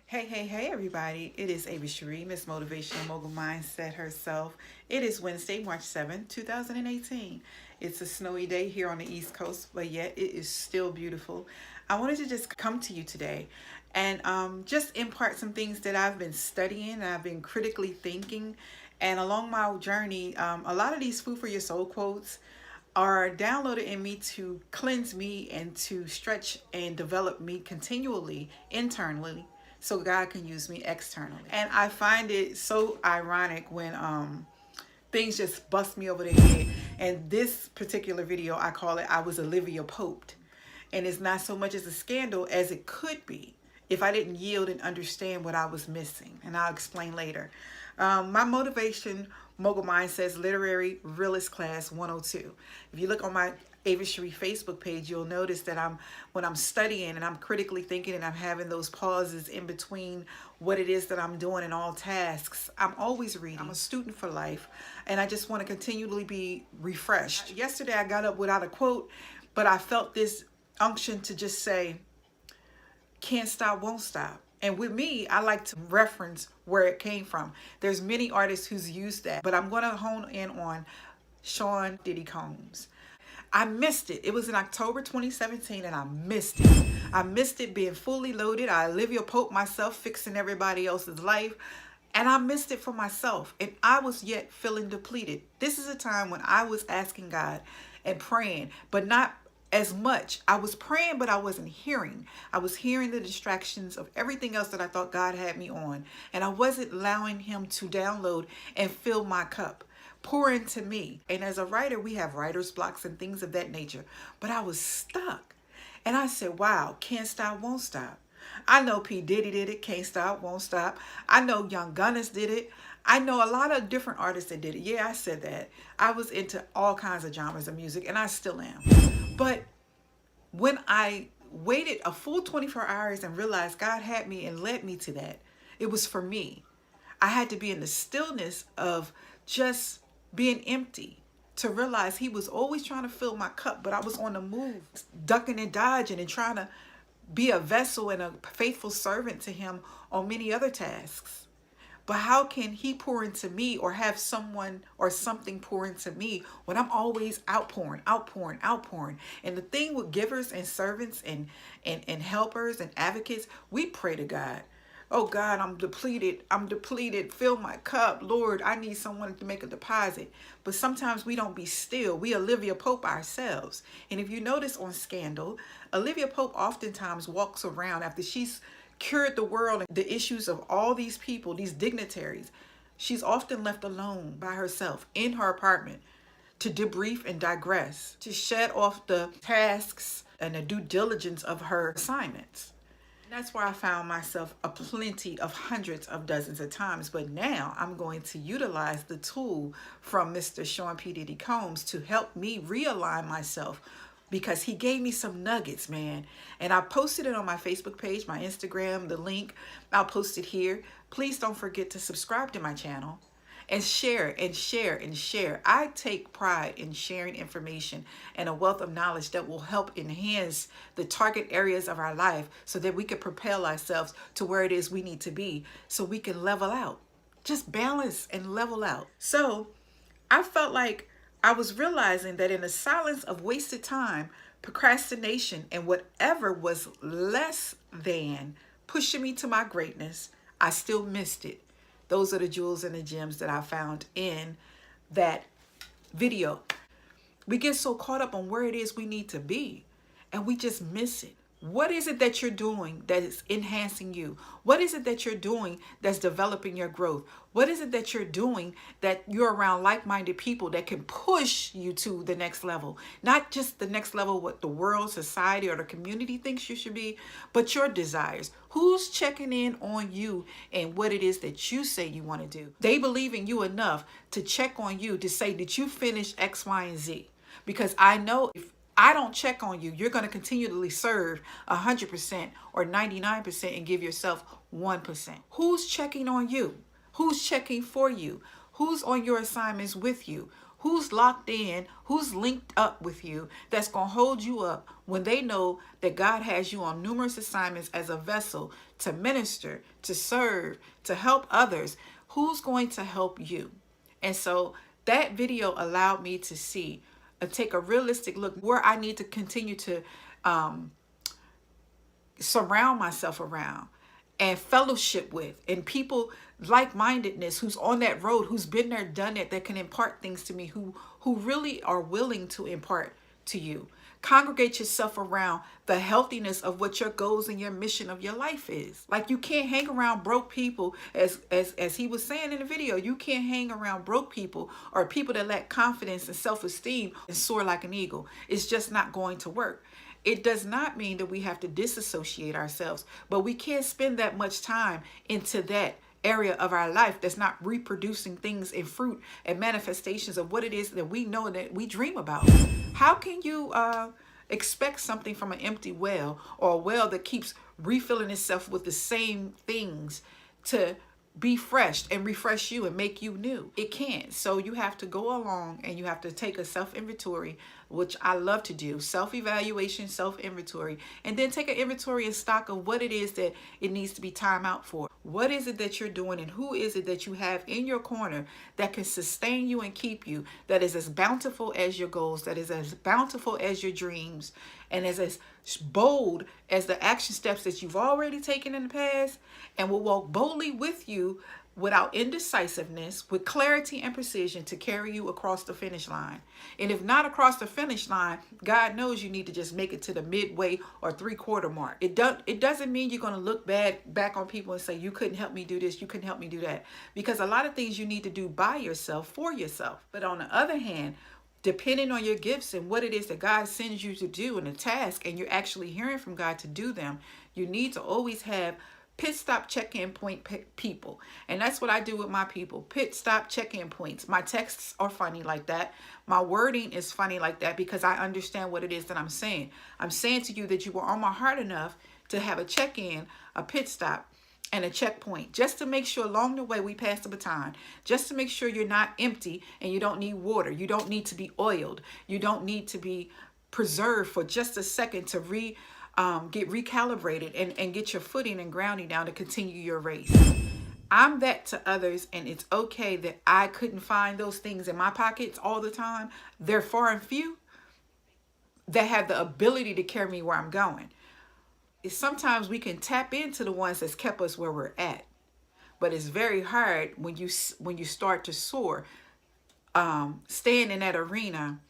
Hey, everybody. It is Ava Cherie, Miss Motivational Mogul Mindset herself. It is Wednesday, March 7th, 2018. It's a snowy day here on the East Coast, but yet it is still beautiful. I wanted to just come to you today and just impart some things that I've been studying and I've been critically thinking. And along my journey, a lot of these food for your soul quotes are downloaded in me to cleanse me and to stretch and develop me continually internally so God can use me externally. And I find it so ironic when things just bust me over the head. And this particular video, I call it I Was Olivia Poped. And it's not so much as a scandal as it could be if I didn't yield and understand what I was missing. And I'll explain later. My motivation mogul mind says literary realist class 102. If you look on my Ava Cherie Facebook page, you'll notice that when I'm studying and I'm critically thinking and I'm having those pauses in between what it is that I'm doing in all tasks, I'm always reading. I'm a student for life and I just want to continually be refreshed. Yesterday I got up without a quote, but I felt this unction to just say, can't stop, won't stop. And with me, I like to reference where it came from. There's many artists who's used that, but I'm going to hone in on Sean Diddy Combs. I missed it. It was in October 2017 and I missed it. I missed it being fully loaded. I Olivia Pope myself fixing everybody else's life. And I missed it for myself. And I was yet feeling depleted. This is a time when I was asking God and praying, but not as much. I was praying, but I wasn't hearing. I was hearing the distractions of everything else that I thought God had me on. And I wasn't allowing him to download and fill my cup, pour into me. And as a writer, we have writer's blocks and things of that nature. But I was stuck. And I said, wow, can't stop, won't stop. I know P. Diddy did it, can't stop, won't stop. I know Young Gunners did it. I know a lot of different artists that did it. Yeah, I said that. I was into all kinds of genres of music, and I still am. But when I waited a full 24 hours and realized God had me and led me to that, it was for me. I had to be in the stillness of just being empty to realize he was always trying to fill my cup, but I was on the move, ducking and dodging and trying to be a vessel and a faithful servant to him on many other tasks. But how can he pour into me or have someone or something pour into me when I'm always outpouring? And the thing with givers and servants and helpers and advocates, we pray to God. Oh God, I'm depleted. Fill my cup. Lord, I need someone to make a deposit. But sometimes we don't be still. We Olivia Pope ourselves. And if you notice on Scandal, Olivia Pope oftentimes walks around after she's cured the world and the issues of all these people, these dignitaries. She's often left alone by herself in her apartment to debrief and digress, to shed off the tasks and the due diligence of her assignments. That's where I found myself a plenty of hundreds of dozens of times. But now I'm going to utilize the tool from Mr. Sean P. Diddy Combs to help me realign myself, because he gave me some nuggets, man. And I posted it on my Facebook page, my Instagram, the link. I'll post it here. Please don't forget to subscribe to my channel and share and share and share. I take pride in sharing information and a wealth of knowledge that will help enhance the target areas of our life so that we can propel ourselves to where it is we need to be so we can level out. Just balance and level out. So I felt like I was realizing that in the silence of wasted time, procrastination, and whatever was less than pushing me to my greatness, I still missed it. Those are the jewels and the gems that I found in that video. We get so caught up on where it is we need to be, and we just miss it. What is it that you're doing that is enhancing you? What is it that you're doing that's developing your growth? What is it that you're doing that you're around like-minded people that can push you to the next level? Not just the next level what the world, society, or the community thinks you should be, but your desires. Who's checking in on you and what it is that you say you want to do? They believe in you enough to check on you to say, did you finish X, Y, and Z? Because I know if I don't check on you, you're going to continually serve 100% or 99% and give yourself 1%. Who's checking on you? Who's checking for you? Who's on your assignments with you? Who's locked in? Who's linked up with you that's going to hold you up when they know that God has you on numerous assignments as a vessel to minister, to serve, to help others, who's going to help you? And so that video allowed me to see and take a realistic look where I need to continue to surround myself around and fellowship with, and people like-mindedness who's on that road, who's been there, done it, that can impart things to me, who really are willing to impart to you. Congregate yourself around the healthiness of what your goals and your mission of your life is. Like, you can't hang around broke people, as he was saying in the video. You can't hang around broke people or people that lack confidence and self-esteem and soar like an eagle. It's just not going to work. It does not mean that we have to disassociate ourselves, but we can't spend that much time into that area of our life that's not reproducing things in fruit and manifestations of what it is that we know that we dream about. How can you expect something from an empty well, or a well that keeps refilling itself with the same things, to be fresh and refresh you and make you new? It can't. So you have to go along and you have to take a self-inventory, which I love to do, self-evaluation, self-inventory, and then take an inventory and stock of what it is that it needs to be time out for. What is it that you're doing, and who is it that you have in your corner that can sustain you and keep you, that is as bountiful as your goals, that is as bountiful as your dreams, and is as bold as the action steps that you've already taken in the past, and will walk boldly with you without indecisiveness, with clarity and precision, to carry you across the finish line. And if not across the finish line, God knows you need to just make it to the midway or 3/4 mark. It doesn't mean you're going to look back on people and say, you couldn't help me do this, you couldn't help me do that. Because a lot of things you need to do by yourself, for yourself. But on the other hand, depending on your gifts and what it is that God sends you to do in a task, and you're actually hearing from God to do them, you need to always have pit stop check-in point people. And that's what I do with my people. Pit stop check-in points. My texts are funny like that. My wording is funny like that, because I understand what it is that I'm saying. I'm saying to you that you were on my heart enough to have a check-in, a pit stop, and a checkpoint, just to make sure along the way we pass the baton, just to make sure you're not empty and you don't need water. You don't need to be oiled. You don't need to be preserved for just a second to get recalibrated and get your footing and grounding down to continue your race. I'm that to others, and it's okay that I couldn't find those things in my pockets all the time. They're far and few that have the ability to carry me where I'm going. Sometimes we can tap into the ones that's kept us where we're at, but it's very hard when you start to soar, staying in that arena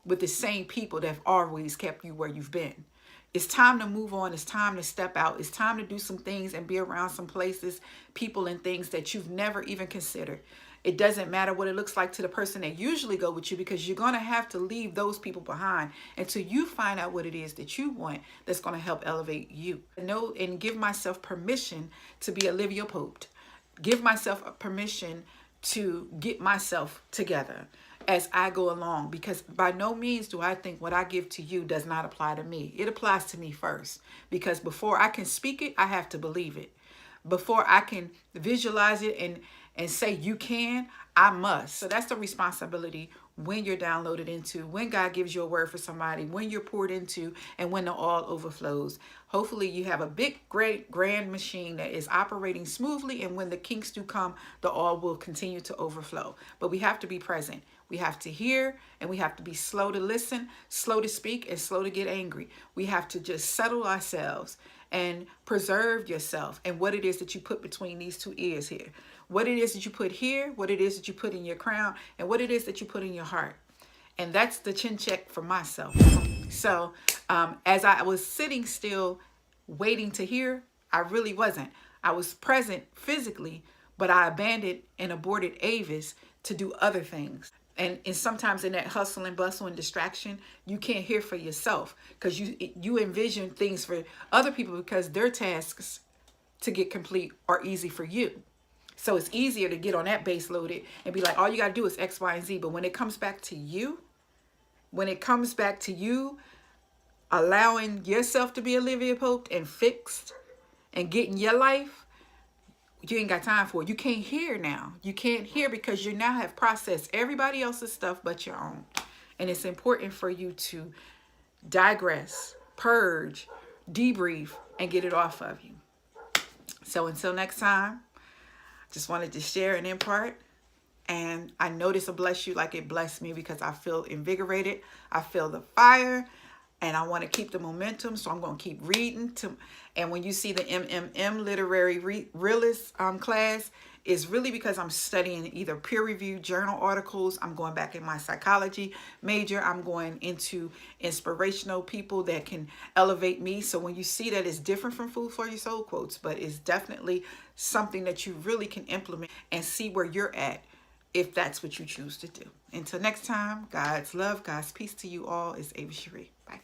with the same people that have always kept you where you've been. It's time to move on. It's time to step out. It's time to do some things and be around some places, people, and things that you've never even considered. It doesn't matter what it looks like to the person that usually go with you, because you're going to have to leave those people behind until you find out what it is that you want that's going to help elevate you. Know and give myself permission to be Olivia Pope. Give myself permission to get myself together as I go along, because by no means do I think what I give to you does not apply to me. It applies to me first, because before I can speak it, I have to believe it. Before I can visualize it and say you can, I must. So that's the responsibility when you're downloaded into, when God gives you a word for somebody, when you're poured into, and when the oil overflows. Hopefully you have a big, great, grand machine that is operating smoothly, and when the kinks do come, the oil will continue to overflow. But we have to be present. We have to hear, and we have to be slow to listen, slow to speak, and slow to get angry. We have to just settle ourselves and preserve yourself and what it is that you put between these two ears here. What it is that you put here, what it is that you put in your crown, and what it is that you put in your heart. And that's the chin check for myself. So as I was sitting still waiting to hear, I really wasn't. I was present physically, but I abandoned and aborted Avis to do other things. And sometimes in that hustle and bustle and distraction, you can't hear for yourself, because you envision things for other people because their tasks to get complete are easy for you. So it's easier to get on that base loaded and be like, all you got to do is X, Y, and Z. But when it comes back to you, allowing yourself to be Olivia Pope and fixed and getting your life, you ain't got time for it. You can't hear now. You can't hear because you now have processed everybody else's stuff but your own. And it's important for you to digress, purge, debrief, and get it off of you. So until next time, just wanted to share and impart. And I know this will bless you like it blessed me, because I feel invigorated. I feel the fire, and I want to keep the momentum. So I'm going to keep reading. And when you see the MMM Literary Realist class, is really because I'm studying either peer-reviewed journal articles. I'm going back in my psychology major. I'm going into inspirational people that can elevate me. So when you see that, it's different from Food for Your Soul quotes, but it's definitely something that you really can implement and see where you're at, if that's what you choose to do. Until next time, God's love, God's peace to you all. Is Ava Cherie. Bye.